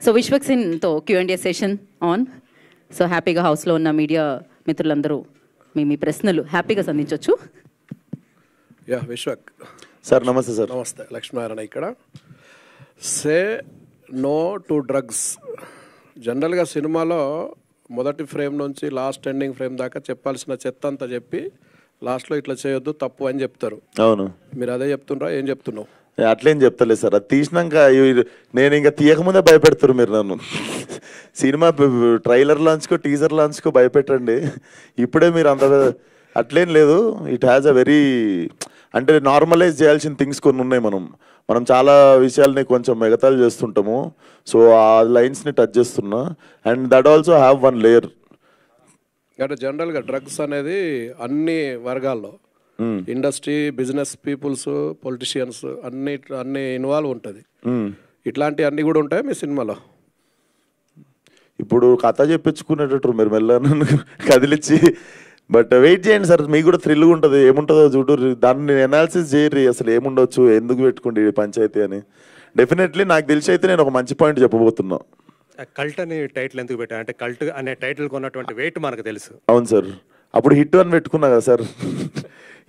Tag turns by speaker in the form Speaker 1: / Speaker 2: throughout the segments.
Speaker 1: So విశ్వక్సేన్తో Q&A session on. So హ్యాపీగా హౌస్లో ఉన్న మీడియా మిత్రులందరూ మీ ప్రశ్నలు హ్యాపీగా సంధించవచ్చు.
Speaker 2: యా విశ్వక్
Speaker 3: సార్ నమస్తే సార్.
Speaker 2: నమస్తే, లక్ష్మీనారాయణ ఇక్కడ. Say no to drugs. జనరల్గా సినిమాలో మొదటి ఫ్రేమ్ నుంచి లాస్ట్ ఎండింగ్ ఫ్రేమ్ దాకా చెప్పాల్సిన చెత్త అంతా చెప్పి లాస్ట్లో ఇట్లా చేయొద్దు తప్పు అని చెప్తారు.
Speaker 3: అవును,
Speaker 2: మీరు అదే చెప్తుండ్రా, ఏం చెప్తున్నావు?
Speaker 3: అట్లేం చెప్తలేదు సార్. అది తీసినాక నేను ఇంకా తీయకముందే భయపెడతారు మీరు నన్ను. సినిమా ట్రైలర్ లాంచ్కో టీజర్ లాంచ్కో భయపెట్టండి, ఇప్పుడే మీరు అంత అట్లేం లేదు. ఇట్ హ్యాస్ అ వెరీ అంటే నార్మలైజ్ చేయాల్సిన థింగ్స్ కొన్ని ఉన్నాయి. మనం చాలా విషయాల్ని కొంచెం ఎగతాలు చేస్తుంటాము. సో ఆ లైన్స్ని టచ్ చేస్తున్నా. And that also have one layer.
Speaker 2: అంటే జనరల్గా డ్రగ్స్ అనేది అన్ని వర్గాల్లో ఇండస్ట్రీ, బిజినెస్ పీపుల్స్, పొలిటీషియన్స్ అన్ని ఇన్వాల్వ్ ఉంటుంది. ఇట్లాంటి అన్ని కూడా ఉంటాయి మీ సినిమాలో?
Speaker 3: ఇప్పుడు కథ చెప్పించుకునేటట్టు మీరు మెల్లగా కదిలిచ్చి, బట్ వెయిట్ చేయండి సార్, మీకు కూడా థ్రిల్గా ఉంటుంది. ఏముంటుందో చూడు, దాన్ని ఎనాలిసిస్ చేయరు అసలు ఏముండొచ్చు, ఎందుకు పెట్టుకోండి పంచాయతీ అని. డెఫినెట్లీ నాకు తెలిసి అయితే నేను ఒక మంచి పాయింట్ చెప్పబోతున్నా.
Speaker 4: కల్ట్ అని టైటిల్ ఎందుకు పెట్టా అంటే కల్ట్ అనే టైటిల్ కొన్నటువంటి వెయిట్ మనకు తెలుసు.
Speaker 3: అవును సార్, అప్పుడు హిట్ అని పెట్టుకున్నా కదా సార్.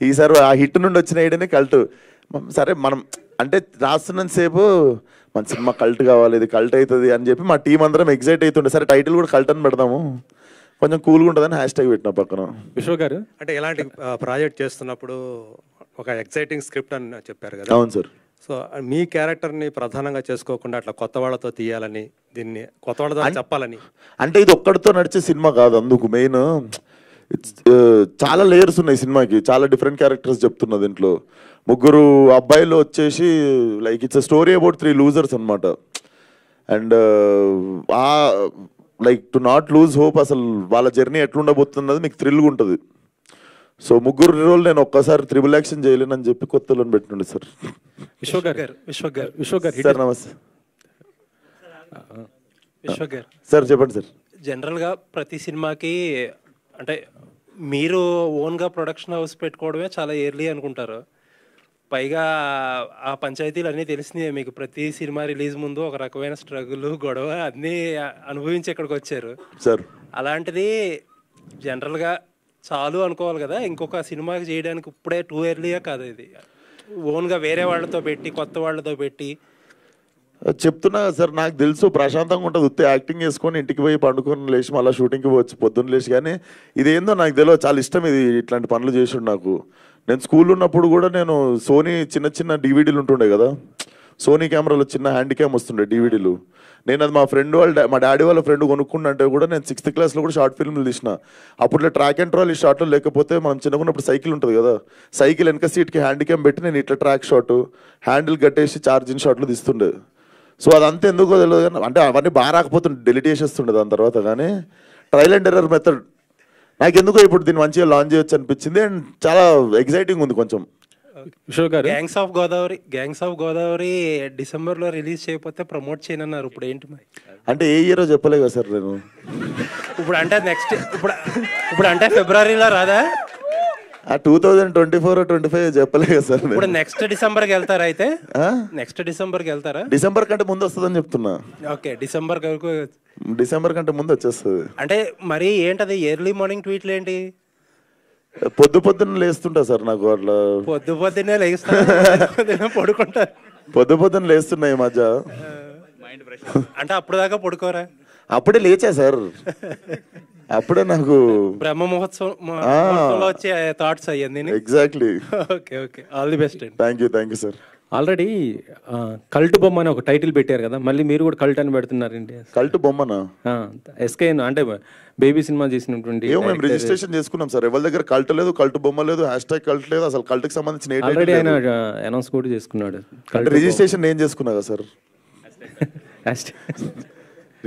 Speaker 3: ఈసారి ఆ హిట్ నుండి వచ్చిన ఐడియానే కల్ట్. సరే మనం అంటే రాస్తున్నంత సేపు మన సినిమా కల్ట్ కావాలి, ఇది కల్ట్ అవుతుంది అని చెప్పి మా టీం అందరం ఎగ్జైట్ అవుతుండే. సరే టైటిల్ కూడా కల్ట్ అని పెడదాము, కొంచెం కూల్గా ఉంటుందని #, పెట్టిన పక్కన.
Speaker 5: విశ్వ గారు
Speaker 4: అంటే ఎలాంటి ప్రాజెక్ట్ చేస్తున్నప్పుడు ఒక ఎక్సైటింగ్ స్క్రిప్ట్ అని చెప్పారు కదా.
Speaker 3: అవును సార్.
Speaker 4: సో మీ క్యారెక్టర్ని ప్రధానంగా చేసుకోకుండా అట్లా కొత్త వాళ్ళతో తీయాలని, దీన్ని కొత్త వాళ్ళతో చెప్పాలని.
Speaker 3: అంటే ఇది ఒక్కడితో నడిచే సినిమా కాదు, అందుకు మెయిన్ చాలా లేయర్స్ ఉన్నాయి సినిమాకి, చాలా డిఫరెంట్ క్యారెక్టర్స్ చెప్తున్నా దీంట్లో. 3 అబ్బాయిలు వచ్చేసి like it's a story about 3 losers అనమాట. అండ్ ఆ like to not lose hope, అసలు వాళ్ళ జర్నీ ఎట్లుండబోతున్నది మీకు థ్రిల్గా ఉంటుంది. సో 3 రోజులు నేను ఒక్కసారి త్రిబుల్ యాక్షన్ చేయలేనని చెప్పి కొత్తలను పెట్టిండే సార్.
Speaker 5: విశ్వ గారు
Speaker 3: సార్ నమస్తే.
Speaker 6: విశ్వ గారు
Speaker 3: సార్ చెప్పండి సార్.
Speaker 6: జనరల్గా ప్రతి సినిమాకి అంటే మీరు ఓన్గా ప్రొడక్షన్ హౌస్ పెట్టుకోవడమే చాలా ఎర్లీ అనుకుంటారు. పైగా ఆ పంచాయతీలు అన్నీ తెలిసినాయి మీకు. ప్రతి సినిమా రిలీజ్ ముందు ఒక రకమైన స్ట్రగుల్, గొడవ అన్నీ అనుభవించి ఇక్కడికి వచ్చారు
Speaker 3: సార్.
Speaker 6: అలాంటిది జనరల్గా చాలు అనుకోవాలి కదా, ఇంకొక సినిమాకి చేయడానికి ఇప్పుడే టూ ఎర్లీగా కాదు. ఇది ఓన్గా వేరే వాళ్ళతో పెట్టి, కొత్త వాళ్ళతో పెట్టి
Speaker 3: చెప్తున్నా సార్. నాకు తెలుసు ప్రశాంతంగా ఉంటుంది, ఉత్తే యాక్టింగ్ చేసుకొని ఇంటికి పోయి పండుకొని లేచి మళ్ళీ షూటింగ్కి పోవచ్చు పొద్దున్న లేచి. కానీ ఇదేందో నాకు తెలియదు, చాలా ఇష్టం ఇది, ఇట్లాంటి పనులు చేసిండు నాకు. నేను స్కూల్లో ఉన్నప్పుడు కూడా నేను సోనీ చిన్న డివిడీలు ఉంటుండే కదా, సోనీ కెమెరాలో చిన్న హ్యాండ్ క్యామ్ వస్తుండే డివిడీలు. నేను అది మా డాడీ వాళ్ళ ఫ్రెండ్ కొనుక్కుంటే కూడా నేను 6th క్లాస్లో కూడా షార్ట్ ఫిల్మ్లు తీసిన. అప్పుడు ట్రాక్ అండ్ ట్రాల్ ఈ షార్ట్లో లేకపోతే మనం చిన్నకున్నప్పుడు సైకిల్ ఉంటుంది కదా, సైకిల్ వెనక సీట్కి హ్యాండ్ క్యామ్ పెట్టి నేను ఇట్లా ట్రాక్ షాట్, హ్యాండిల్ కట్టేసి ఛార్జింగ్ షాట్లు తీస్తుండే. సో అదంతా ఎందుకో తెలియదు కానీ, అంటే అవన్నీ బాగా రాకపోతుండే, డెలిట్ చేసేస్తుండే దాని తర్వాత. కానీ ట్రయల్ అండ్ ఎర్రర్ మెథడ్ నాకు ఎందుకో ఇప్పుడు దీన్ని మంచిగా లాంచ్ చేయొచ్చు అనిపించింది. అండ్ చాలా ఎక్సైటింగ్ ఉంది కొంచెం.
Speaker 6: గ్యాంగ్స్ ఆఫ్ గోదావరి డిసెంబర్లో రిలీజ్ చేయకపోతే ప్రమోట్ చేయనన్నారు. ఇప్పుడు ఏంటి మరి?
Speaker 3: అంటే ఏ ఇయరో చెప్పలే కదా సార్ నేను.
Speaker 6: ఇప్పుడు అంటే నెక్స్ట్ ఇప్పుడు అంటే ఫిబ్రవరిలో రాదా?
Speaker 3: 2024-25 చెప్పలే కదా సార్.
Speaker 6: ఇప్పుడు నెక్స్ట్ డిసెంబర్కి వెళ్తారా? అయితే నెక్స్ట్ డిసెంబర్కి వెళ్తారా?
Speaker 3: డిసెంబర్ కంటే ముందు వస్తుందని చెప్తున్నా.
Speaker 6: ఓకే, డిసెంబర్
Speaker 3: కంటే ముందు వచ్చేస్తుంది.
Speaker 6: అంటే మరి ఏంటది ఎర్లీ మార్నింగ్ ట్వీట్లు ఏంటి?
Speaker 3: పొద్దున్న లేస్తుంటా సార్, నాకు అట్లా
Speaker 6: పొద్దున్నే లేస్తా పడుకుంటారు.
Speaker 3: పొద్దున్న లేస్తున్నా ఈ మధ్య.
Speaker 6: అంటే అప్పుడు దాకా పడుకోరా?
Speaker 3: అప్పుడే లేచా సార్, అప్పుడే నాకు
Speaker 6: బ్రహ్మ మహోత్సవం వచ్చే థాట్స్ అయ్యింది.
Speaker 3: Exactly.
Speaker 6: Okay, all the best.
Speaker 3: Thank you sir.
Speaker 5: Already cult బొమ్మ అని ఒక టైటిల్ పెట్టారు కదా, మళ్ళీ మీరు కూడా కల్ట్ అని పెడుతున్నారండి.
Speaker 3: కల్ట్ బొమ్మనా?
Speaker 5: ఎస్కే అంటే బేబీ సినిమా చేసినటువంటి.
Speaker 3: మేము రిజిస్ట్రేషన్ చేసుకున్నాం సార్, ఎవరి దగ్గర కల్ట్ లేదు, కల్ట్ బొమ్మ లేదు, #కల్ట్ లేదు, అసలు కల్ట్ కి సంబంధించిన
Speaker 5: ఆల్రెడీ ఆయన అనౌన్స్ కూడా చేసుకున్నాడు.
Speaker 3: రిజిస్ట్రేషన్ నేను చేసుకున్నా కదా సార్.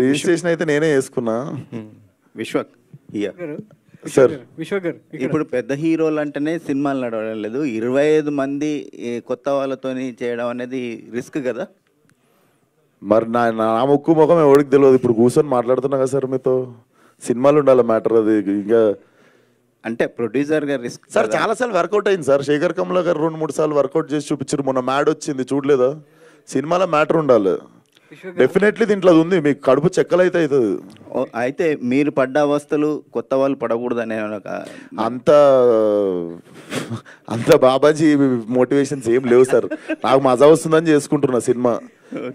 Speaker 3: రిజిస్ట్రేషన్ అయితే నేనే చేసుకున్నా.
Speaker 7: విశ్వక్
Speaker 3: సార్.
Speaker 7: ఇప్పుడు పెద్ద హీరోలు అంటేనే సినిమాలు నడవడం లేదు, 25 మంది కొత్త వాళ్ళతో చేయడం అనేది రిస్క్ కదా.
Speaker 3: మరి నా ముక్కు ముఖం ఎవరికి తెలియదు, ఇప్పుడు కూర్చొని మాట్లాడుతున్నా కదా సార్ మీతో. సినిమాలు ఉండాలి మ్యాటర్, అది ఇంకా
Speaker 7: అంటే ప్రొడ్యూసర్ గారు రిస్క్
Speaker 3: సార్. చాలా సార్లు వర్కౌట్ అయింది సార్, శేఖర్ కమలా గారు 2-3 సార్లు వర్కౌట్ చేసి చూపించారు. మొన్న మ్యాడ్ వచ్చింది చూడలేదా? సినిమాలో మ్యాటర్ ఉండాలి. డెఫినెట్లీ దీంట్లో అది ఉంది, మీకు కడుపు చెక్కలు అయితే అవుతుంది.
Speaker 7: అయితే మీరు పడ్డ అవస్థలు కొత్త వాళ్ళు పడకూడదనే
Speaker 3: అంత అంత బాబాజీ మోటివేషన్స్ ఏం లేవు సార్. నాకు మజా వస్తుందని చేసుకుంటున్నా సినిమా.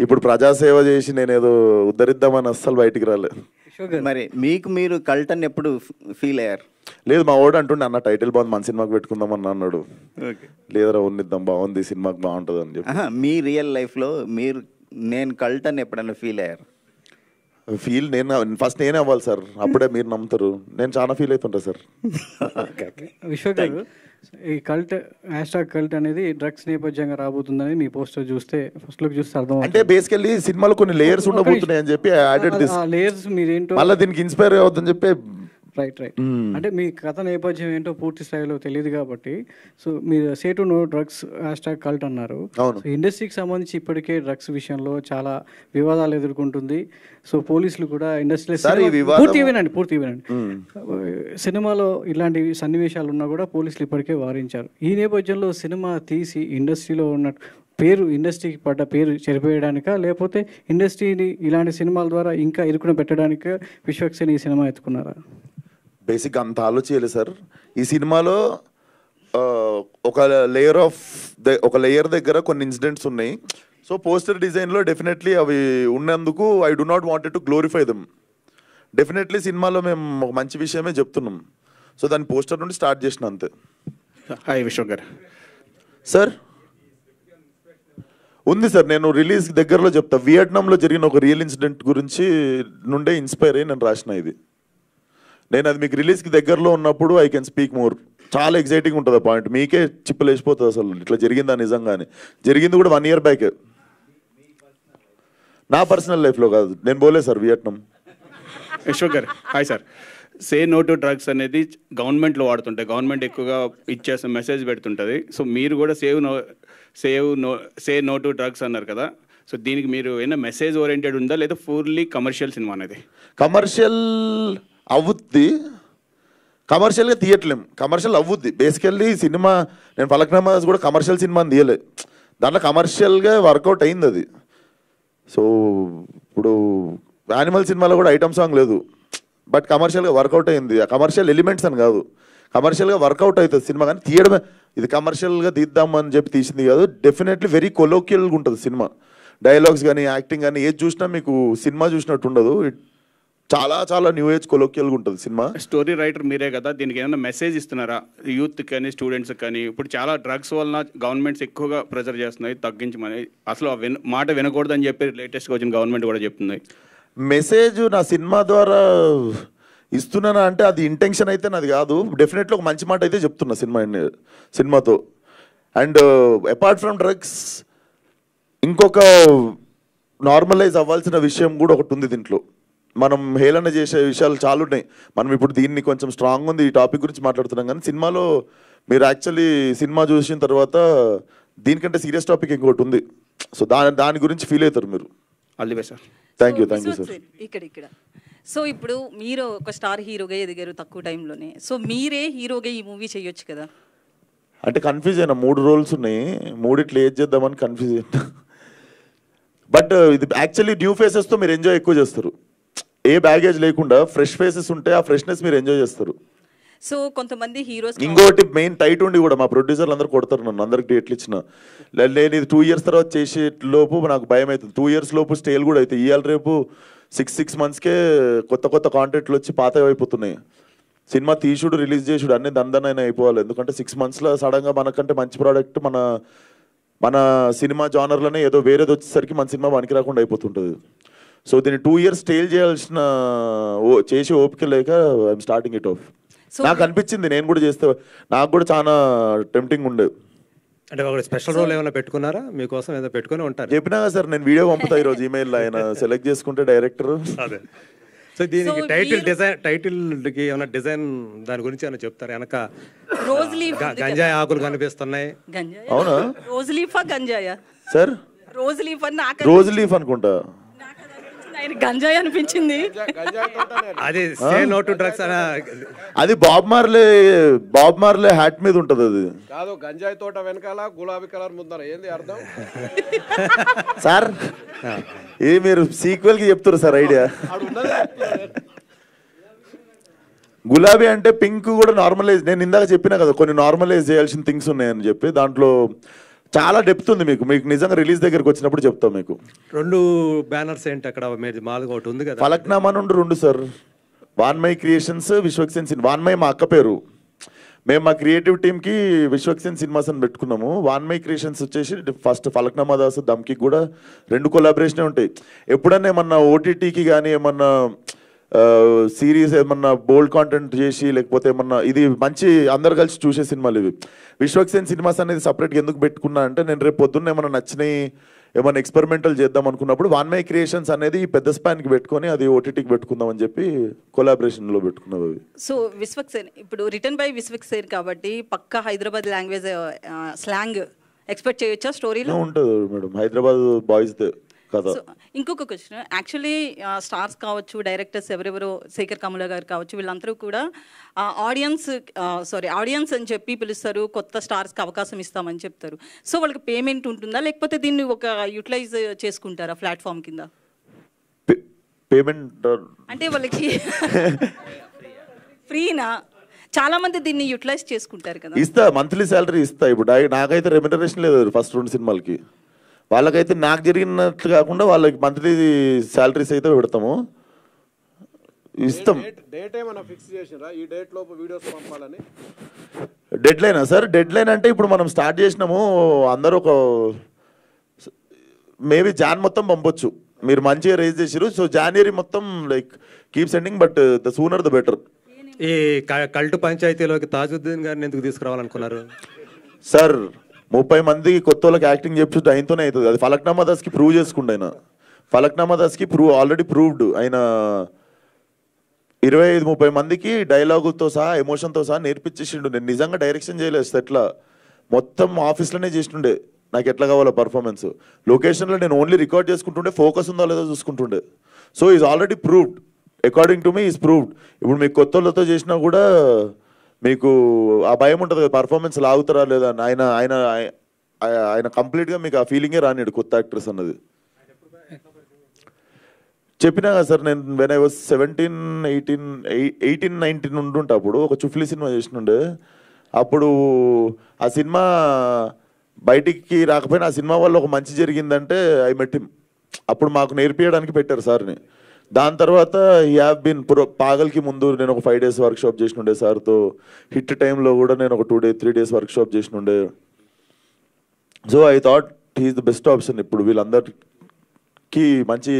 Speaker 3: ఇప్పుడు ప్రజాసేవ చేసి నేను ఏదో ఉద్ధరిద్దామని అస్సలు బయటికి రాలేదు.
Speaker 7: మరి మీకు మీరు కల్టన్ ఎప్పుడు ఫీల్ అయ్యారు?
Speaker 3: లేదు, మా వాడు అంటుండే అన్న టైటిల్ బాగుంది మన సినిమాకి పెట్టుకుందాం అన్న అన్నాడు. లేదరా ఉన్నిద్దాం, బాగుంది సినిమాకి బాగుంటుంది అని చెప్పి.
Speaker 7: మీ రియల్ లైఫ్లో మీరు నేను కల్టన్ ఎప్పుడైనా ఫీల్ అయ్యారు?
Speaker 3: నేను ఫస్ట్ నేనే అవ్వాలి సార్, అప్పుడే మీరు నమ్ముతారు. నేను చాలా ఫీల్ అవుతుంటా సార్.
Speaker 8: విశ్వ గారు, ఈ కల్ట్ #కల్ట్ అనేది డ్రగ్స్ నేపథ్యంగా రాబోతుందని మీ పోస్టర్ చూస్తే ఫస్ట్ లుక్ చూస్తే అర్థం.
Speaker 3: అంటే బేసికల్లీ సినిమాలో కొన్ని లేయర్స్ ఉండబోతున్నాయి అని చెప్పి యాడెడ్ దిస్.
Speaker 8: లేయర్స్ మీరేంటో
Speaker 3: మళ్ళీ దీనికి ఇన్స్పైర్ అవుతుందని చెప్పి.
Speaker 8: రైట్. అంటే మీ కథ నేపథ్యం ఏంటో పూర్తి స్థాయిలో తెలియదు కాబట్టి, సో మీరు say to know drugs #cult అన్నారు. ఇండస్ట్రీకి సంబంధించి ఇప్పటికే డ్రగ్స్ విషయంలో చాలా వివాదాలు ఎదుర్కొంటుంది. సో పోలీసులు కూడా ఇండస్ట్రీలో పూర్తి వినండి సినిమాలో ఇలాంటి సన్నివేశాలు ఉన్నా కూడా పోలీసులు ఇప్పటికే వారించారు. ఈ నేపథ్యంలో సినిమా తీసి ఇండస్ట్రీలో ఉన్న ఇండస్ట్రీకి పడ్డ పేరు చెరిపేయడానికా, లేకపోతే ఇండస్ట్రీని ఇలాంటి సినిమాల ద్వారా ఇంకా ఇరుకున పెట్టడానికా విశ్వక్సేన్ ఈ సినిమా ఎత్తుకున్నారా?
Speaker 3: బేసిక్గా అంత ఆలోచించాలి సార్. ఈ సినిమాలో ఒక లేయర్ దగ్గర కొన్ని ఇన్సిడెంట్స్ ఉన్నాయి. సో పోస్టర్ డిజైన్లో డెఫినెట్లీ అవి ఉన్నందుకు I do not wanted to glorify them. Definitely సినిమాలో మేము ఒక మంచి విషయమే చెప్తున్నాం. సో దాని పోస్టర్ నుండి స్టార్ట్ చేసిన అంతే.
Speaker 9: హాయ్ విశ్వ గారు.
Speaker 3: సార్ ఉంది సార్, నేను రిలీజ్ దగ్గరలో చెప్తా. వియట్నాంలో జరిగిన ఒక రియల్ ఇన్సిడెంట్ గురించి నుండే ఇన్స్పైర్ అయ్యి నేను రాసిన ఇది. నేను అది మీకు రిలీజ్కి దగ్గరలో ఉన్నప్పుడు ఐ కెన్ స్పీక్ మోర్. చాలా ఎగ్జైటింగ్ ఉంటుంది ఆ పాయింట్, మీకే చిప్పులు వేసిపోతుంది అసలు ఇట్లా జరిగిందా నిజంగానే. జరిగింది కూడా 1 year బ్యాక్, నా పర్సనల్ లైఫ్లో కాదు. నేను పోలే సార్ వియట్నాం.
Speaker 9: విశ్వ గారు hi sir. Say no to drugs అనేది గవర్నమెంట్లో వాడుతుంటాయి, గవర్నమెంట్ ఎక్కువగా ఇచ్చేసిన మెసేజ్ పెడుతుంటుంది. సో మీరు కూడా సే నో టు డ్రగ్స్ అన్నారు కదా, సో దీనికి మీరు ఏమైనా మెసేజ్ ఓరియంటెడ్ ఉందా లేదా ఫుల్లీ కమర్షియల్ సినిమా అనేది?
Speaker 3: కమర్షియల్ అవుద్ది, కమర్షియల్గా తీయట్లేం. కమర్షియల్ అవుద్ది బేసికల్లీ సినిమా. నేను ఫలక్నామా కూడా కమర్షియల్ సినిమా అని తీయలే, దాంట్లో కమర్షియల్గా వర్కౌట్ అయింది అది. సో ఇప్పుడు యానిమల్ సినిమాలో కూడా ఐటమ్ సాంగ్ లేదు, బట్ కమర్షియల్గా వర్కౌట్ అయింది. ఆ కమర్షియల్ ఎలిమెంట్స్ అని కాదు, కమర్షియల్గా వర్కౌట్ అవుతుంది సినిమా. కానీ తీయడమే, ఇది కమర్షియల్గా తీద్దామని చెప్పి తీసింది కాదు. డెఫినెట్లీ వెరీ కొలోక్యల్గా ఉంటుంది సినిమా. డైలాగ్స్ కానీ యాక్టింగ్ కానీ ఏది చూసినా మీకు సినిమా చూసినట్టు ఉండదు. చాలా చాలా న్యూ ఏజ్ కొలోక్యల్గా ఉంటుంది సినిమా.
Speaker 9: స్టోరీ రైటర్ మీరే కదా, దీనికి ఏమైనా మెసేజ్ ఇస్తున్నారా యూత్ కానీ స్టూడెంట్స్ కానీ? ఇప్పుడు చాలా డ్రగ్స్ వలన గవర్నమెంట్స్ ఎక్కువగా ప్రెజర్ చేస్తున్నాయి తగ్గించమని, అసలు మాట వినకూడదని చెప్పి లేటెస్ట్గా వచ్చిన గవర్నమెంట్ కూడా చెప్తుంది.
Speaker 3: మెసేజ్ నా సినిమా ద్వారా ఇస్తున్నానా అంటే అది ఇంటెన్షన్ అయితే నాది కాదు. డెఫినెట్లీ ఒక మంచి మాట అయితే చెప్తున్నా సినిమాతో. అండ్ అపార్ట్ ఫ్రమ్ డ్రగ్స్ ఇంకొక నార్మలైజ్ అవ్వాల్సిన విషయం కూడా ఒకటి ఉంది దీంట్లో. మనం హేళన చేసే విషయాలు చాలా ఉన్నాయి. మనం ఇప్పుడు దీన్ని కొంచెం స్ట్రాంగ్ ఉంది ఈ టాపిక్ గురించి మాట్లాడుతున్నాం, కానీ సినిమాలో మీరు యాక్చువల్లీ సినిమా చూసిన తర్వాత దీనికంటే సీరియస్ టాపిక్ ఇంకోటి ఉంది. సో దాని గురించి ఫీల్ అవుతారు మీరు.
Speaker 9: All the best sir.
Speaker 3: Thank you sir.
Speaker 10: ఇక్కడ సో ఇప్పుడు మీరు ఒక స్టార్ హీరోగా ఎదిగారు తక్కువ టైంలోనే, సో మీరే హీరోగా ఈ మూవీ చేయొచ్చు కదా.
Speaker 3: అంటే కన్ఫ్యూజ్ అయినా, 3 roles ఉన్నాయి, 3 ఏది చేద్దామని కన్ఫ్యూజ్ అయినా. బట్ ఇది యాక్చువల్లీ న్యూ ఫేసెస్తో మీరు ఎంజాయ్ ఎక్కువ చేస్తారు. ఏ బ్యాగేజ్ లేకుండా ఫ్రెష్ ఫేసెస్ ఉంటే ఆ ఫ్రెష్నెస్ మీరు ఎంజాయ్ చేస్తారు.
Speaker 10: సో కొంతమంది హీరోస్
Speaker 3: ఇంకోటి మెయిన్ టైట్ ఉండి కూడా మా ప్రొడ్యూసర్లు అందరూ కొడతారు నన్ను, అందరికి డేట్లు ఇచ్చిన. నేను ఇది 2 years తర్వాత చేసే లోపు నాకు భయం అవుతుంది. 2 years లోపు స్టేల్ కూడా అవుతాయి. ఇవాళ రేపు 6 monthsకే కొత్త కాంటెంట్లు వచ్చి పాత అయిపోతున్నాయి. సినిమా తీసుడు రిలీజ్ చేసుడు అన్నీ దందనైనా అయిపోవాలి. ఎందుకంటే 6 monthsలో సడన్గా మనకంటే మంచి ప్రోడక్ట్ మన సినిమా జానర్లోనే ఏదో వేరేది వచ్చేసరికి మన సినిమా పనికి రాకుండా అయిపోతుంటుంది. సో దీన్ని 2 years స్టేల్ చేసి ఓపిక లేక ఐఎమ్ స్టార్టింగ్ ఇట్ ఆఫ్. నాకు అనిపించింది నేను కూడా చేస్తే, నాకు కూడా చాలా టెంప్టింగ్ ఉండే.
Speaker 4: అంటే ఒక స్పెషల్ రోల్ ఏమైనా పెట్టుకున్నారా మీకోసం? ఏదో పెట్టుకుని ఉంటారు.
Speaker 3: చెప్పినా కదా సార్, నేను వీడియో పంపుతా ఈరోజు ఈమెయిల్లో, ఆయన సెలెక్ట్ చేసుకుంటే డైరెక్టర్.
Speaker 4: అదే. సో దీనికి టైటిల్కి ఏమైనా డిజైన్ దాని గురించి ఏమైనా చెప్తారు? వెనక గంజాయి ఆకులు కనిపిస్తున్నాయి.
Speaker 3: అవునా?
Speaker 10: రోజ్ లీఫా గంజాయా
Speaker 3: sir?
Speaker 10: Rose leaf
Speaker 3: rose leaf అనుకుంటా.
Speaker 10: ఆయన గంజాయి అనిపించింది.
Speaker 4: అది సే నో టు డ్రగ్స్ అన్న,
Speaker 3: అది బాబ్ మార్లే హ్యాట్ మీద ఉంటది. అది
Speaker 2: కాదు, గంజాయి తోట వెనకాల గులాబీ కలర్ ముందర ఏంది అర్థం?
Speaker 3: సార్ ఇది మీరు సీక్వెల్ కి చెప్తారు సార్ ఐడియా. గులాబీ అంటే పింక్ కూడా నార్మలైజ్, నేను ఇందాక చెప్పినా కదా కొన్ని నార్మలైజ్ చేయాల్సిన థింగ్స్ ఉన్నాయని చెప్పి, దాంట్లో చాలా డెప్త్ ఉంది. మీకు నిజంగా రిలీజ్ దగ్గరకు వచ్చినప్పుడు చెప్తాం మీకు.
Speaker 4: 2 బ్యానర్స్ ఏంటి అక్కడ? మీరు మాలుగా ఒకటి ఉంది కదా,
Speaker 3: ఫలక్నామా నుండి 2 sir. Vanmay creations, Vishwaksen cinema. Vanmay మా అక్క పేరు. మేము మా క్రియేటివ్ టీమ్కి విశ్వక్సేన్ సినిమాస్ అని పెట్టుకున్నాము. వాన్మయ్ క్రియేషన్స్ వచ్చేసి ఫస్ట్ ఫలక్నామా దాస్ దమ్కి కూడా 2 కొలాబరేషనే ఉంటాయి. ఎప్పుడన్నా ఏమన్నా ఓటీటీకి కానీ ఏమన్నా సిరీస్ ఏమన్నా బోల్డ్ కాంటెంట్ చేసి లేకపోతే ఏమన్నా ఇది మంచి అందరు కలిసి చూసే సినిమాలు ఇవి. విశ్వక్సేన్ సినిమాస్ అనేది సపరేట్గా ఎందుకు పెట్టుకున్నా అంటే, నేను రేపు పొద్దున్న ఏమన్నా నచ్చినాయి ఏమన్నా ఎక్స్పెరిమెంటల్ చేద్దాం అనుకున్నప్పుడు వాన్మయ్ క్రియేషన్స్ అనేది పెద్ద స్పాన్కి పెట్టుకొని అది ఓటీటీకి పెట్టుకుందాం అని చెప్పి కొలాబరేషన్లో పెట్టుకున్నాం అవి.
Speaker 10: సో విశ్వక్సేన్ ఇప్పుడు రిటర్న్ బై విశ్వక్సేన్ కాబట్టి పక్కా హైదరాబాద్ లాంగ్వేజ్ స్లాంగ్ ఎక్స్పెక్ట్ చేయొచ్చా స్టోరీలో?
Speaker 3: ఉంటుంది మేడం, హైదరాబాద్ బాయ్స్ కదా.
Speaker 10: ఇంకొక క్వశ్చన్, యాక్చువల్లీ స్టార్స్ కావచ్చు, డైరెక్టర్స్ ఎవరెవరో, శేఖర్ కమల గారు కావచ్చు, వీళ్ళందరూ కూడా ఆడియన్స్ అని చెప్పి పిలుస్తారు, కొత్త స్టార్స్కి అవకాశం ఇస్తామని చెప్తారు. సో వాళ్ళకి పేమెంట్ ఉంటుందా, లేకపోతే దీన్ని ఒక యూటిలైజ్ చేసుకుంటారా ప్లాట్ఫామ్ కింద?
Speaker 3: పేమెంట్
Speaker 10: అంటే వాళ్ళకి ఫ్రీనా? చాలా మంది దీన్ని యూటిలైజ్ చేసుకుంటారు కదా.
Speaker 3: ఇస్తా, మంత్లీ శాలరీ ఇస్తా. ఇప్పుడు నాకైతే రెమ్యునరేషన్ లేదు ఫస్ట్ 2 సినిమాలకి. వాళ్ళకైతే నాకు జరిగినట్లు కాకుండా వాళ్ళకి మంత్లీ శాలరీస్ అయితే పెడతాము, ఇస్తాం.
Speaker 2: డేట్ ఏమైనా ఫిక్స్ చేసిరా ఈ డేట్ లోపు వీడియోస్ పంపాలని?
Speaker 3: డెడ్ లైనా సార్? డెడ్ లైన్ అంటే ఇప్పుడు మనం స్టార్ట్ చేసినాము, అందరూ ఒక మేబీ జాన్ మొత్తం పంపొచ్చు. మీరు మంచిగా రేజ్ చేసారు, సో జనవరి మొత్తం like keep sending, but the sooner the better.
Speaker 4: ఈ కల్టు పంచాయతీలోకి తాజుద్దీన్ గారిని ఎందుకు తీసుకురావాలనుకున్నారు
Speaker 3: సార్? 30 మంది కొత్త వాళ్ళకి యాక్టింగ్ చెప్పి ఆయనతోనే అవుతుంది. అది ఫలక్నామా దాస్కి ప్రూవ్ చేసుకుండు ఆయన. ఫలక్నామా దాస్కి ఆల్రెడీ ప్రూవ్డ్. ఆయన 25-30 మందికి డైలాగులతో సహా ఎమోషన్తో సహా నేర్పించేసిండు. నేను నిజంగా డైరెక్షన్ చేయలేదు ఎట్లా, మొత్తం ఆఫీస్లోనే చేసిండే. నాకు ఎట్లా కావాలో పర్ఫార్మెన్స్, లొకేషన్లో నేను ఓన్లీ రికార్డ్ చేసుకుంటుండే, ఫోకస్ ఉందో లేదో చూసుకుంటుండే. So is already proved, according to me is proved. ఇప్పుడు మీకు కొత్త వాళ్ళతో చేసినా కూడా మీకు ఆ భయం ఉంటుంది కదా, పర్ఫార్మెన్స్ లాగుతారా లేదా అని. ఆయన ఆయన ఆయన కంప్లీట్గా మీకు ఆ ఫీలింగే రానిడు కొత్త యాక్ట్రెస్ అన్నది. చెప్పినా కదా సార్, నేను వెన్ ఐ వాజ్ 17, 18, 19 ఉంటుంటే అప్పుడు ఒక చుఫ్లీ సినిమా చేసినుండే. అప్పుడు ఆ సినిమా బయటికి రాకపోయినా ఆ సినిమా వల్ల ఒక మంచి జరిగిందంటే ఐ మెట్ హిమ్. అప్పుడు మాకు నేర్పించడానికి పెట్టారు సార్ని. దాని తర్వాత ఈ హ్యావ్ బీన్ పాగల్కి ముందు నేను ఒక 5 days వర్క్షాప్ చేసినుండే సార్తో. హిట్ టైంలో కూడా నేను ఒక 3 days వర్క్షాప్ చేసినుండే. So I thought he's the best option. ఇప్పుడు వీళ్ళందరికీ మంచి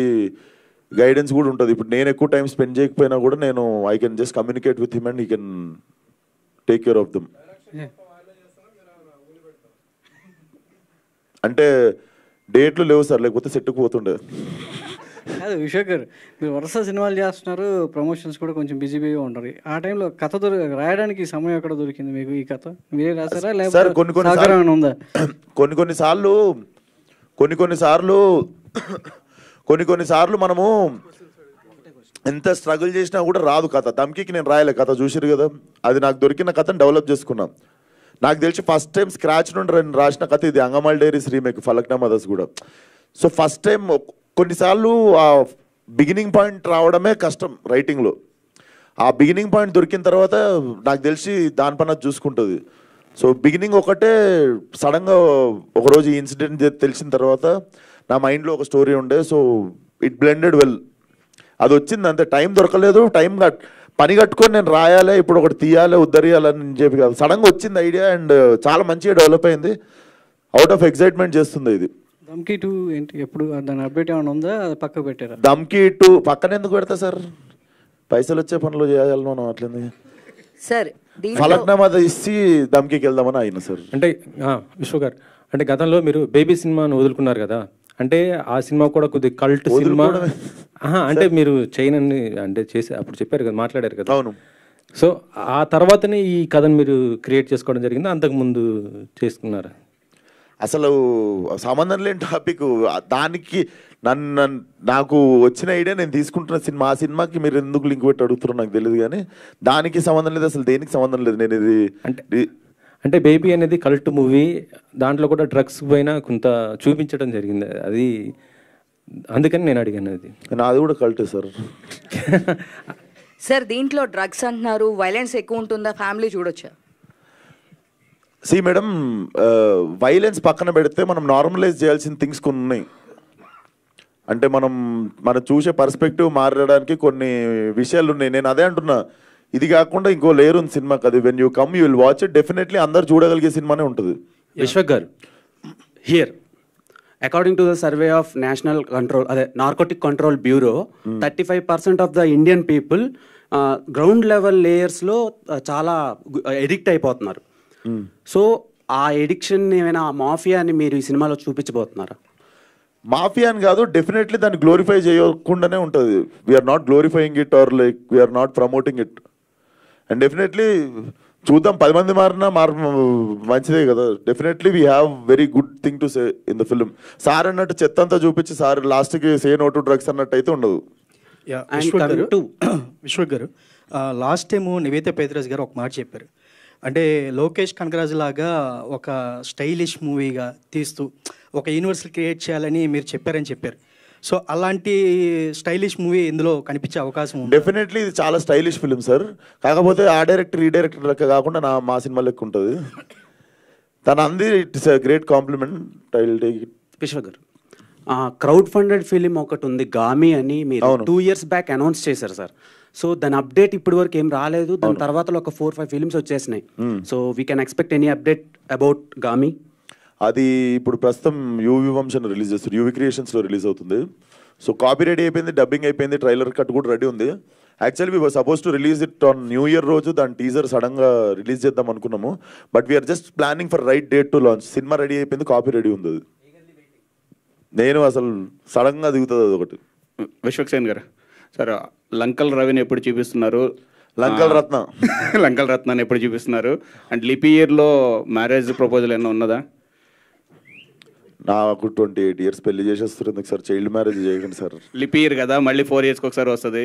Speaker 3: గైడెన్స్ కూడా ఉంటుంది. ఇప్పుడు నేను ఎక్కువ టైం స్పెండ్ చేయకపోయినా కూడా నేను I can just communicate with him and he can take care of them. అంటే డేట్లు లేవు సార్, లేకపోతే సెట్కు పోతుండే.
Speaker 8: కాదు విశ్వక్ గారు, మీరు వరుస సినిమాలు చేస్తున్నారు, ప్రమోషన్స్ కూడా కొంచెం బిజీగా ఉంటారు. ఆ టైంలో కథ రాయడానికి సమయం ఎక్కడ దొరికింది మీకు? ఈ కథ మీరే రాసారా లేకపోతే ఉందా?
Speaker 3: కొన్నిసార్లు మనము ఎంత స్ట్రగుల్ చేసినా కూడా రాదు కథ. దమ్కి నేను రాయలే కథ, చూసిరు కదా. అది నాకు దొరికిన కథను డెవలప్ చేసుకున్నాం. నాకు తెలిసి ఫస్ట్ టైం స్క్రాచ్ నుండి రాసిన కథ ఇది, అంగమాల్ డైరీస్ రీమేక్ ఫలక్నామా దాస్ కూడా. సో ఫస్ట్ టైం కొన్నిసార్లు ఆ బిగినింగ్ పాయింట్ రావడమే కష్టం రైటింగ్లో. ఆ బిగినింగ్ పాయింట్ దొరికిన తర్వాత నాకు తెలిసి దానిపైన చూసుకుంటుంది. సో బిగినింగ్ ఒకటే సడన్గా ఒకరోజు ఈ ఇన్సిడెంట్ తెలిసిన తర్వాత నా మైండ్లో ఒక స్టోరీ ఉండే. So it blended well. అది వచ్చింది అంతే, టైం దొరకలేదు. పని కట్టుకొని నేను రాయాలి, ఇప్పుడు ఒకటి తీయాలి, ఉద్ధరియాలని చెప్పి కాదు, సడన్గా వచ్చింది ఐడియా అండ్ చాలా మంచిగా డెవలప్ అయింది. అవుట్ ఆఫ్ ఎక్సైట్మెంట్ చేస్తుంది ఇది.
Speaker 8: దమ్కి 2 ఏంటి, ఎప్పుడు దాని అప్డేట్ ఏమైనా ఉందా? పక్కకు పెట్టారా?
Speaker 3: దమ్కి 2 పక్కన ఎందుకు పెడతా సార్? పైసలు వచ్చే పనులు చేయాలి మనం. అట్లనే
Speaker 1: సార్
Speaker 3: ఫలక్నామా ఇచ్చి దమ్కి వెళ్దామని అయినా సార్.
Speaker 5: అంటే విశ్వ గారు, అంటే గతంలో మీరు బేబీ సినిమాను వదులుకున్నారు కదా, అంటే ఆ సినిమా కూడా కొద్ది కల్ట్ సినిమా. అంటే మీరు చైనని అంటే చేసి అప్పుడు చెప్పారు కదా, మాట్లాడారు కదా.
Speaker 3: అవును.
Speaker 5: సో ఆ తర్వాతనే ఈ కథను మీరు క్రియేట్ చేసుకోవడం జరిగింది, అంతకు ముందు చేసుకున్నారా?
Speaker 3: అసలు సంబంధం లేని టాపిక్. దానికి నాకు వచ్చిన ఐడియా నేను తీసుకుంటున్న సినిమా, ఆ సినిమాకి మీరు ఎందుకు లింక్ పెట్టి అడుగుతున్నారో నాకు తెలియదు, కానీ దానికి సంబంధం లేదు, అసలు దేనికి సంబంధం లేదు. నేను ఇది
Speaker 5: అంటే బేబీ అనేది కల్ట్ మూవీ, దాంట్లో కూడా డ్రగ్స్ పైన కొంత చూపించడం జరిగింది, అది అందుకని నేను అడిగాను. అది
Speaker 3: నాది కూడా కల్టే సార్.
Speaker 11: సార్ దీంట్లో డ్రగ్స్ అంటున్నారు, వైలెన్స్ ఎక్కువ ఉంటుందా, ఫ్యామిలీ చూడొచ్చా?
Speaker 3: సి మేడం, వైలెన్స్ పక్కన పెడితే మనం నార్మలైజ్ చేయాల్సిన థింగ్స్ కొన్ని ఉన్నాయి. అంటే మనం చూసే పర్స్పెక్టివ్ మారడానికి కొన్ని విషయాలు ఉన్నాయి. నేను అదే అంటున్నా, ఇది కాకుండా ఇంకో లేయర్ ఉంది సినిమాకి. అది when you come you will watch it, definitely అందరు చూడగలిగే సినిమానే ఉంటుంది.
Speaker 12: Vishwak garu, here according to the survey of national control narcotic control bureau, 35% of the Indian people ground level లేయర్స్లో చాలా ఎడిక్ట్ అయిపోతున్నారు. సో ఆ ఎడిక్షన్ ఏమైనా మాఫియా అని మీరు ఈ సినిమాలో చూపించబోతున్నారా?
Speaker 3: మాఫియా అని కాదు, డెఫినెట్లీ దాన్ని గ్లోరిఫై చేయకుండానే ఉంటుంది. We are not glorifying it or like we are not promoting it. And definitely చూద్దాం, 10 మంది మారినా మంచిదే కదా. Definitely we have very good thing to say in the film. Sir అన్నట్టు చెత్త అంతా చూపించి సార్ లాస్ట్కి సే నో టు డ్రగ్స్ అన్నట్టు అయితే ఉండదు.
Speaker 13: విశ్వక్ గారు, లాస్ట్ టైము నివేత పేదరాజ్ గారు ఒక మాట చెప్పారు. అంటే లోకేష్ కనకరాజు లాగా ఒక స్టైలిష్ మూవీగా తీస్తూ ఒక యూనివర్సల్ క్రియేట్ చేయాలని మీరు చెప్పారని చెప్పారు. సో అలాంటి స్టైలిష్ మూవీ ఇందులో కనిపించే అవకాశం ఉంది?
Speaker 3: డెఫినెట్లీ ఇది చాలా స్టైలిష్ ఫిల్మ్ సార్. కాకపోతే ఆ డైరెక్టర్ ఈ డైరెక్టర్ లెక్క కాకుండా మా సినిమా లెక్క ఉంటుంది. తన అంది it's a great compliment. I will take it.
Speaker 12: Vishwak గారు, క్రౌడ్ ఫండెడ్ ఫిలిం ఒకటి ఉంది గామి అని, మీరు 2 years బ్యాక్ అనౌన్స్ చేశారు సార్. సో దాని అప్డేట్ ఇప్పటి వరకు ఏం రాలేదు. దాని తర్వాత ఒక 4-5 ఫిలిమ్స్ వచ్చేసినాయి. So we can expect any update about Gaami?
Speaker 3: అది ఇప్పుడు ప్రస్తుతం యూవి వంశన్ రిలీజ్ చేస్తారు, యూవి క్రియేషన్స్లో రిలీజ్ అవుతుంది. సో కాపీ రెడీ అయిపోయింది, డబ్బింగ్ అయిపోయింది, ట్రైలర్ కట్ కూడా రెడీ ఉంది. Actually we were supposed to release it on new year రోజు. దాని టీజర్ సడన్గా రిలీజ్ చేద్దాం అనుకున్నాము. But we are just planning for right date to launch. Cinema ready అయిపోయింది, కాపీ రెడీ ఉంది. అది నేను అసలు సడన్గా దిగుతుంది అది ఒకటి.
Speaker 9: విశ్వక్ సేన్ గారు, సార్ లంకల్ రవిని ఎప్పుడు చూపిస్తున్నారు?
Speaker 3: లంకల్ రత్న
Speaker 9: లంకల్ రత్నాన్ని ఎప్పుడు చూపిస్తున్నారు? అండ్ లిపి ఇయర్లో మ్యారేజ్ ప్రపోజల్ ఏమన్నా ఉన్నదా?
Speaker 3: నాకు 28 years పెళ్లి చేసేస్తుంది సార్. చైల్డ్ మ్యారేజ్ చేయకండి సార్.
Speaker 9: లిపి ఇయర్ కదా, మళ్ళీ 4 years ఒకసారి వస్తుంది.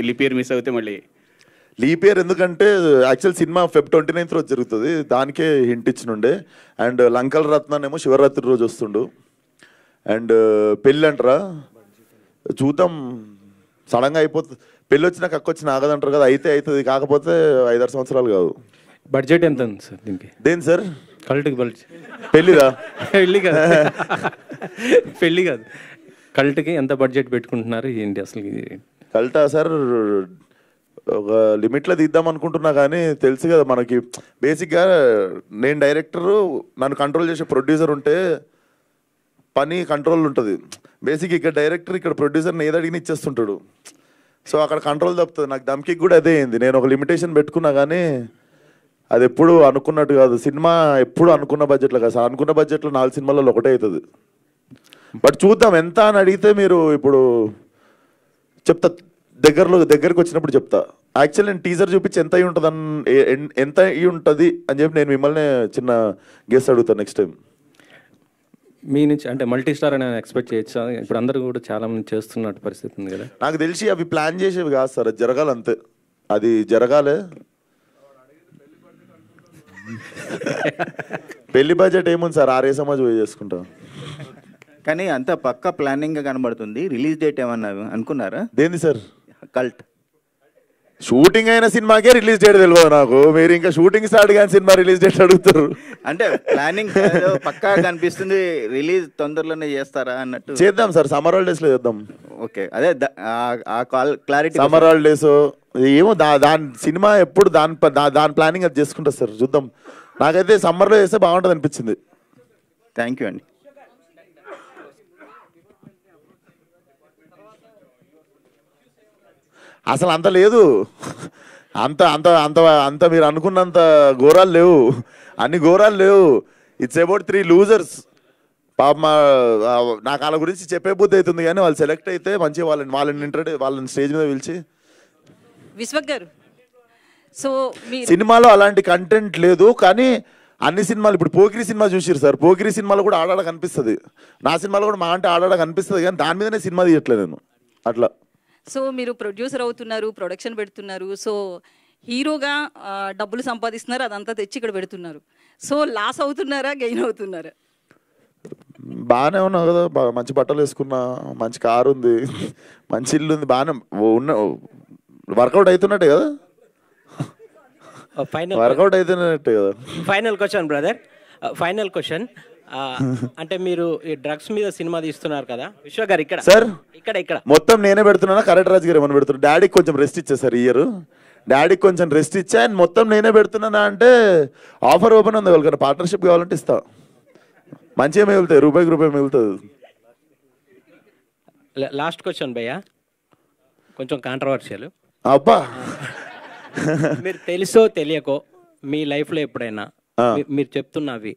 Speaker 9: లిపి ఇయర్ మిస్ అవుతే మళ్ళీ
Speaker 3: లీప్ ఇయర్ ఎందుకంటే యాక్చువల్ సినిమా Feb 29th రోజు జరుగుతుంది, దానికే హింట్ ఇచ్చినుండే. అండ్ లంకల్ రత్నానేమో శివరాత్రి రోజు వస్తుండు. అండ్ పెళ్ళి అంటారా, చూద్దాం, సడన్గా అయిపోతుంది. పెళ్ళి వచ్చినా కక్కొచ్చిన ఆగదంటారు కదా, అయితే అవుతుంది. కాకపోతే 5-6 సంవత్సరాలు కాదు.
Speaker 5: బడ్జెట్ ఎంత ఉంది సార్ దీనికి?
Speaker 3: దేని సార్?
Speaker 5: కల్ట్కి బడ్జెట్?
Speaker 3: పెళ్ళిదా?
Speaker 5: పెళ్ళి కాదు, పెళ్ళి కాదు, కల్ట్కి ఎంత బడ్జెట్ పెట్టుకుంటున్నారు ఏంటి అసలు?
Speaker 3: కల్టా సార్ ఒక లిమిట్లో తీద్దాం అనుకుంటున్నా, కానీ తెలుసు కదా మనకి. బేసిక్గా నేను డైరెక్టరు, నన్ను కంట్రోల్ చేసే ప్రొడ్యూసర్ ఉంటే పని కంట్రోల్ ఉంటుంది. బేసిక్ ఇక్కడ డైరెక్టర్, ఇక్కడ ప్రొడ్యూసర్ని ఏది అడిగిన ఇచ్చేస్తుంటాడు. సో అక్కడ కంట్రోల్ తప్పుతుంది. నాకు దమ్కి కూడా అదే అయింది. నేను ఒక లిమిటేషన్ పెట్టుకున్నా, కానీ అది ఎప్పుడు అనుకున్నట్టు కాదు. సినిమా ఎప్పుడు అనుకున్న బడ్జెట్లో కాదు సార్. అనుకున్న బడ్జెట్లో 4 సినిమాలలో ఒకటే అవుతుంది. బట్ చూద్దాం ఎంత అని అడిగితే మీరు ఇప్పుడు చెప్తా, దగ్గరికి వచ్చినప్పుడు చెప్తా. యాక్చువల్లీ నేను టీజర్ చూపించి ఎంత అయి ఉంటుంది ఎంత అయి ఉంటుంది అని చెప్పి నేను మిమ్మల్ని చిన్న గెస్ అడుగుతాను నెక్స్ట్ టైం.
Speaker 5: మీ నుంచి అంటే మల్టీ స్టార్ అని ఎక్స్పెక్ట్ చేయొచ్చా? ఇప్పుడు అందరూ కూడా చాలా మంది చేస్తున్నట్టు పరిస్థితి ఉంది కదా.
Speaker 3: నాకు తెలిసి అవి ప్లాన్ చేసేవి కాదు సార్, అది జరగాలి అంతే. అది జరగాలే. పెళ్లి బడ్జెట్ ఏముంది సార్, 6 సమాజ్ పోయి చేసుకుంటాం.
Speaker 7: కానీ అంత పక్క ప్లానింగ్ గా కనబడుతుంది. రిలీజ్ డేట్ ఏమన్నా అనుకున్నారా?
Speaker 3: దేంది సార్?
Speaker 7: కల్ట్
Speaker 3: షూటింగ్ అయిన సినిమాకే రిలీజ్ డేట్ తెలియదు నాకు. మీరు ఇంకా షూటింగ్ స్టార్ట్ కానీ సినిమా రిలీజ్ డేట్ అడుగుతారు.
Speaker 7: అంటే ప్లానింగ్ పక్కా కనిపిస్తుంది. రిలీజ్ తొందరలోనే చేస్తారా అన్నట్టు.
Speaker 3: చేద్దాం సార్, సమ్మర్ హాలిడేస్ లో చేద్దాం.
Speaker 7: ఓకే, అదే ఆ క్లారిటీ.
Speaker 3: సమ్మర్ హాలిడేస్ ఏమో దాని సినిమా ఎప్పుడు దాని ప్లానింగ్ అది చేసుకుంటారు సార్. చూద్దాం. నాకైతే సమ్మర్లో చేస్తే బాగుంటుంది అనిపించింది.
Speaker 7: థ్యాంక్ యూ అండి.
Speaker 3: అసలు అంత లేదు, అంత అంత అంత అంత మీరు అనుకున్నంత ఘోరాలు లేవు, అన్ని ఘోరాలు లేవు. It's about 3 losers. పాప నాకు వాళ్ళ గురించి చెప్పే బుద్ధి అవుతుంది, కానీ వాళ్ళు సెలెక్ట్ అయితే మంచిగా వాళ్ళని స్టేజ్ మీద పిలిచి.
Speaker 10: విశ్వక్ గారు, సో
Speaker 3: సినిమాలో అలాంటి కంటెంట్ లేదు, కానీ అన్ని సినిమాలు ఇప్పుడు పోకిరి సినిమా చూసిరు సార్, పోకిరి సినిమాలో కూడా ఆడాడ కనిపిస్తుంది, నా సినిమాలో కూడా మా అంటే ఆడాడ కనిపిస్తుంది, కానీ దాని మీదనే సినిమా తీయట్లేదు నేను అట్లా.
Speaker 10: సో మీరు ప్రొడ్యూసర్ అవుతున్నారు, ప్రొడక్షన్ పెడుతున్నారు, సో హీరోగా డబ్బులు సంపాదిస్తున్నారు, అదంతా తెచ్చి ఇక్కడ పెడుతున్నారు. సో లాస్ అవుతున్నారా, గెయిన్ అవుతున్నారా?
Speaker 3: బాగానే ఉన్నావు కదా, మంచి బట్టలు వేసుకున్నా, మంచి కారు ఉంది, మంచి ఇల్లు ఉంది, బాగానే ఉన్న వర్కౌట్ అవుతున్నట్టే కదా, వర్కౌట్ అవుతున్నట్టే కదా.
Speaker 14: Final question brother, final question. అంటే మీరు ఈ డ్రగ్స్ మీద సినిమా తీస్తున్నారు కదా విశ్వ గారు, ఇక్కడ
Speaker 3: సార్
Speaker 14: ఇక్కడ
Speaker 3: మొత్తం నేనే పెడుతున్నా, కరెక్ట్ రాజు గారు ఏమైనా పెడుతున్నా, డాడీకి కొంచెం రెస్ట్ ఇచ్చా సార్ ఇయర్, డాడీకి కొంచెం రెస్ట్ ఇచ్చా, అండ్ మొత్తం నేనే పెడుతున్నానా అంటే ఆఫర్ ఓపెన్ ఉంది, వాళ్ళకి పార్ట్నర్షిప్ కావాలంటే ఇస్తా, మంచిగా మిగులుతాయి, రూపాయికి రూపాయి మిగులుతుంది.
Speaker 14: లాస్ట్ క్వశ్చన్ భయ్య, కొంచెం కాంట్రవర్షియల్.
Speaker 3: అబ్బా,
Speaker 14: మీరు తెలుసో తెలియకో మీ లైఫ్లో ఎప్పుడైనా మీరు చెప్తున్నవి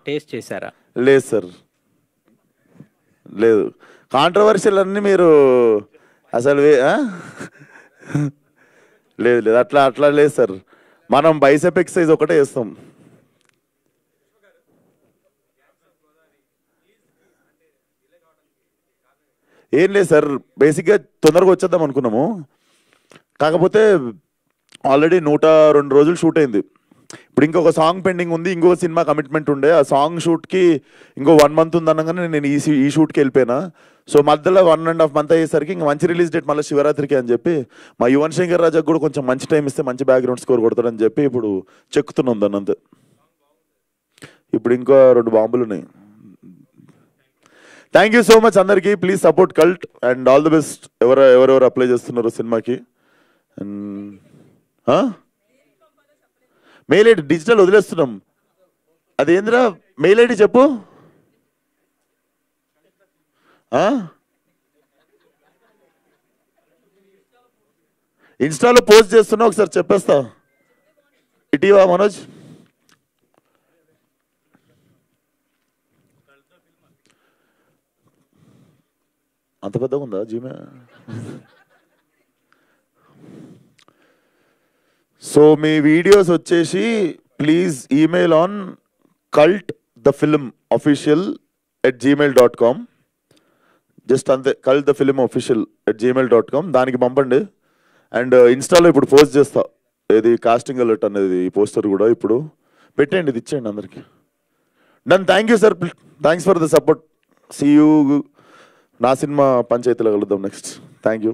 Speaker 14: టేస్ట్ చేశారా?
Speaker 3: లేదు సార్, లేదు. కాంట్రవర్షియల్ అన్నీ మీరు అసలు లేదు లేదు, అట్లా లేదు సార్, మనం బైసెప్ ఎక్సర్సైజ్ ఒకటే చేస్తాం. ఏం లేదు సార్, బేసిక్గా తొందరగా వచ్చేద్దాం అనుకున్నాము, కాకపోతే ఆల్రెడీ 102 రోజులు షూట్ అయింది, ఇప్పుడు ఇంకొక సాంగ్ పెండింగ్ ఉంది, ఇంకో సినిమా కమిట్మెంట్ ఉండే, ఆ సాంగ్ షూట్కి ఇంకో 1 మంత్ ఉంది అనగానే నేను ఈ షూట్కి వెళ్ళిపోయినా. సో మధ్యలో 1.5 మంత్ అయ్యేసరికి ఇంకా మంచి రిలీజ్ డేట్ మళ్ళీ శివరాత్రికి అని చెప్పి మా యువన్ శంకర్ రాజాకు కూడా కొంచెం మంచి టైం ఇస్తే మంచి బ్యాక్గ్రౌండ్ స్కోర్ కొడతాడని చెప్పి ఇప్పుడు చెక్కుతున్నాం దాన్ని అంతే. ఇప్పుడు ఇంకో 2 బాంబులు ఉన్నాయి. థ్యాంక్ యూ సో మచ్ అందరికీ, please support cult and all the best. ఎవరెవరు అప్లై చేస్తున్నారు సినిమాకి. మెయిల్ ఐడి డిజిటల్ వదిలేస్తున్నాం, అదేంద్రా మెయిల్ ఐడి చెప్పు. ఇన్స్టాలో పోస్ట్ చేస్తున్నా, ఒకసారి చెప్పేస్తా. ఇటీవా మనోజ్, అంత పెద్దగా ఉందా జీమే? సో మీ వీడియోస్ వచ్చేసి please email on cultthefilmofficial@gmail.com, just అంతే, cultthefilmofficial@gmail.com, దానికి పంపండి. అండ్ ఇన్స్టాలో ఇప్పుడు పోస్ట్ చేస్తా, ఏది కాస్టింగ్ అలర్ట్ అనేది, ఈ పోస్టర్ కూడా ఇప్పుడు పెట్టండి, ఇది ఇచ్చేయండి అందరికి. Done, thank you sir, thanks for the support. See you, నా సినిమా పంచాయతీలో కలుద్దాం నెక్స్ట్. Thank you.